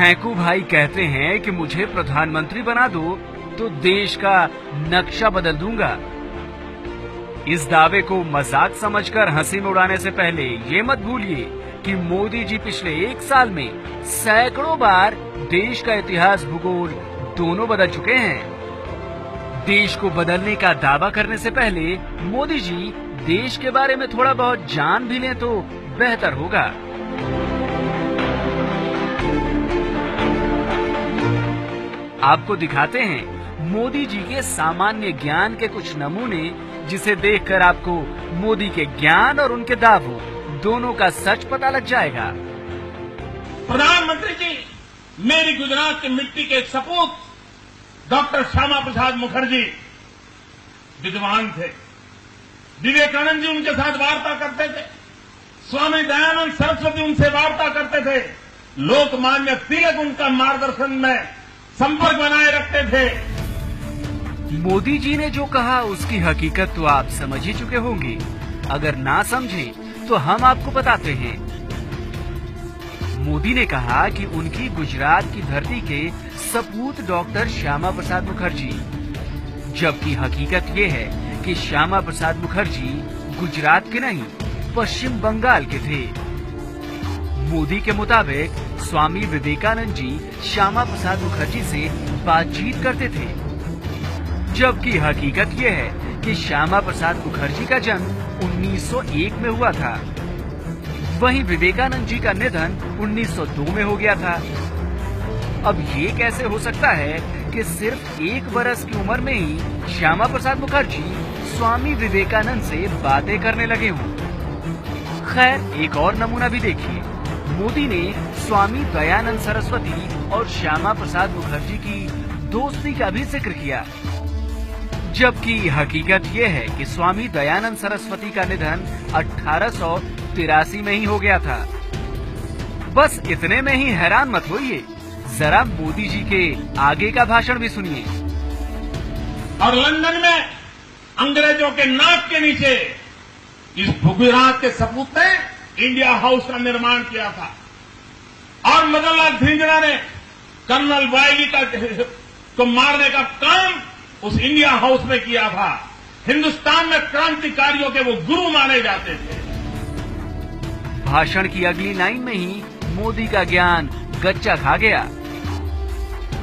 हैंकू भाई कहते हैं कि मुझे प्रधानमंत्री बना दो तो देश का नक्शा बदल दूंगा। इस दावे को मजाक समझकर हंसी में उड़ाने से पहले ये मत भूलिए कि मोदी जी पिछले 1 साल में सैकड़ों बार देश का इतिहास भूगोल दोनों बदल चुके हैं। देश को बदलने का दावा करने से पहले मोदी जी देश के बारे में थोड़ा बहुत जान भी लें तो बेहतर होगा। आपको दिखाते हैं मोदी जी के सामान्य ज्ञान के कुछ नमूने, जिसे देखकर आपको मोदी के ज्ञान और उनके दावों दोनों का सच पता लग जाएगा। प्रधानमंत्री जी, मेरी गुजरात की मिट्टी के सपूत डॉक्टर श्यामा प्रसाद मुखर्जी विद्वान थे। विवेकानंद जी उनके साथ वार्ता करते थे। स्वामी दयानंद सरस्वती उनसे वार्ता करते थे। लोकमान्य तिलक उनका मार्गदर्शन में संपर्क बनाए रखते थे। मोदी जी ने जो कहा उसकी हकीकत तो आप समझ ही चुके होंगे। अगर ना समझे तो हम आपको बताते हैं। मोदी ने कहा कि उनकी गुजरात की धरती के सपूत डॉक्टर श्यामा प्रसाद मुखर्जी, जबकि हकीकत ये है कि श्यामा प्रसाद मुखर्जी गुजरात के नहीं पश्चिम बंगाल के थे। मोदी के मुताबिक स्वामी विवेकानंद जी श्यामा प्रसाद मुखर्जी से बातचीत करते थे, जबकि हकीकत ये है कि श्यामा प्रसाद मुखर्जी का जन्म 1901 में हुआ था। वहीं विवेकानंद जी का निधन 1902 में हो गया था। अब ये कैसे हो सकता है कि सिर्फ 1 बरस की उम्र में ही श्यामा प्रसाद मुखर्जी स्वामी विवेकानंद से बातें करने लगे हों। खैर, एक और नमूना भी देखिए। मोदी ने स्वामी दयानंद सरस्वती और श्यामा प्रसाद मुखर्जी की दोस्ती का भी जिक्र किया, जबकि हकीकत ये है कि स्वामी दयानंद सरस्वती का निधन 1883 में ही हो गया था। बस इतने में ही हैरान मत होइए, जरा मोदी जी के आगे का भाषण भी सुनिए। और लंदन में अंग्रेजों के नाक के नीचे इस गुजरात के सपूत ने इंडिया हाउस का निर्माण किया था और मदन लाल धिंगरा ने कर्नल वायली को मारने का काम उस इंडिया हाउस में किया था। हिंदुस्तान में क्रांतिकारियों के वो गुरु माने जाते थे। भाषण की अगली लाइन में ही मोदी का ज्ञान गच्चा खा गया।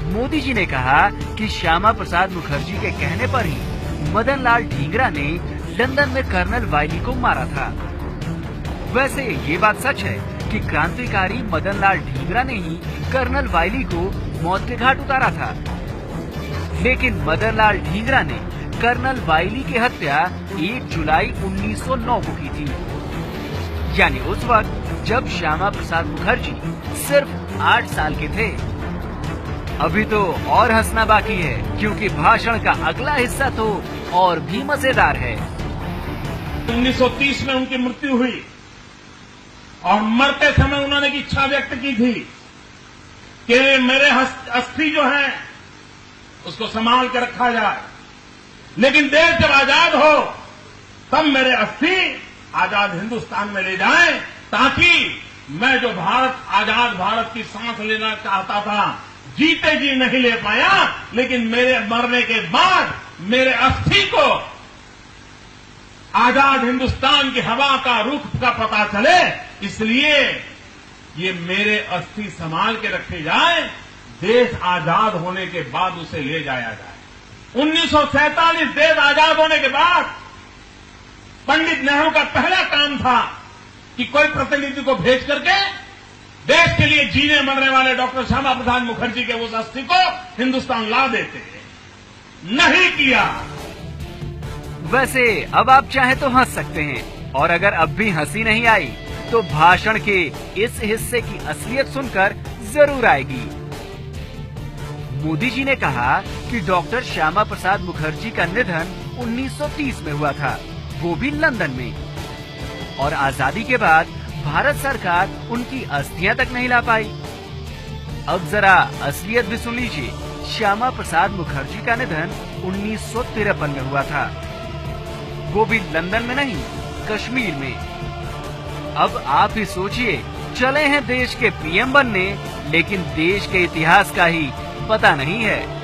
मोदी जी ने कहा कि श्यामा प्रसाद मुखर्जी के कहने पर ही मदन लाल ढींगरा ने लंदन में कर्नल वायली को मारा था। वैसे ये बात सच है कि क्रांतिकारी मदन लाल ढींगरा ने ही कर्नल वायली को मौत के घाट उतारा था, लेकिन मदन लाल ढींगरा ने कर्नल वायली की हत्या 1 जुलाई 1909 को की थी, यानी उस वक्त जब श्यामा प्रसाद मुखर्जी सिर्फ 8 साल के थे। अभी तो और हंसना बाकी है, क्योंकि भाषण का अगला हिस्सा तो और भी मजेदार है। 1930 में उनकी मृत्यु हुई और मरते समय उन्होंने एक इच्छा व्यक्त की थी कि मेरे अस्थि जो है उसको संभाल के रखा जाए, लेकिन देश जब आजाद हो तब मेरे अस्थि आजाद हिंदुस्तान में ले जाएं, ताकि मैं जो आजाद भारत की सांस लेना चाहता था, जीते जी नहीं ले पाया, लेकिन मेरे मरने के बाद मेरे अस्थि को आजाद हिंदुस्तान की हवा का रुख का पता चले, इसलिए ये मेरे अस्थि संभाल के रखे जाए, देश आजाद होने के बाद उसे ले जाया जाए। 1947 देश आजाद होने के बाद पंडित नेहरू का पहला काम था कि कोई प्रतिनिधि को भेज करके देश के लिए जीने मरने वाले डॉक्टर श्यामा प्रसाद मुखर्जी के उस अस्थि को हिंदुस्तान ला देते। नहीं किया। वैसे अब आप चाहे तो हंस सकते हैं, और अगर अब भी हंसी नहीं आई तो भाषण के इस हिस्से की असलियत सुनकर जरूर आएगी। मोदी जी ने कहा कि डॉक्टर श्यामा प्रसाद मुखर्जी का निधन 1930 में हुआ था, वो भी लंदन में, और आजादी के बाद भारत सरकार उनकी अस्थियां तक नहीं ला पाई। अब जरा असलियत भी सुन लीजिए। श्यामा प्रसाद मुखर्जी का निधन 1953 में हुआ था, वो भी लंदन में नहीं, कश्मीर में। अब आप ही सोचिए, चले हैं देश के पीएम बनने, लेकिन देश के इतिहास का ही पता नहीं है।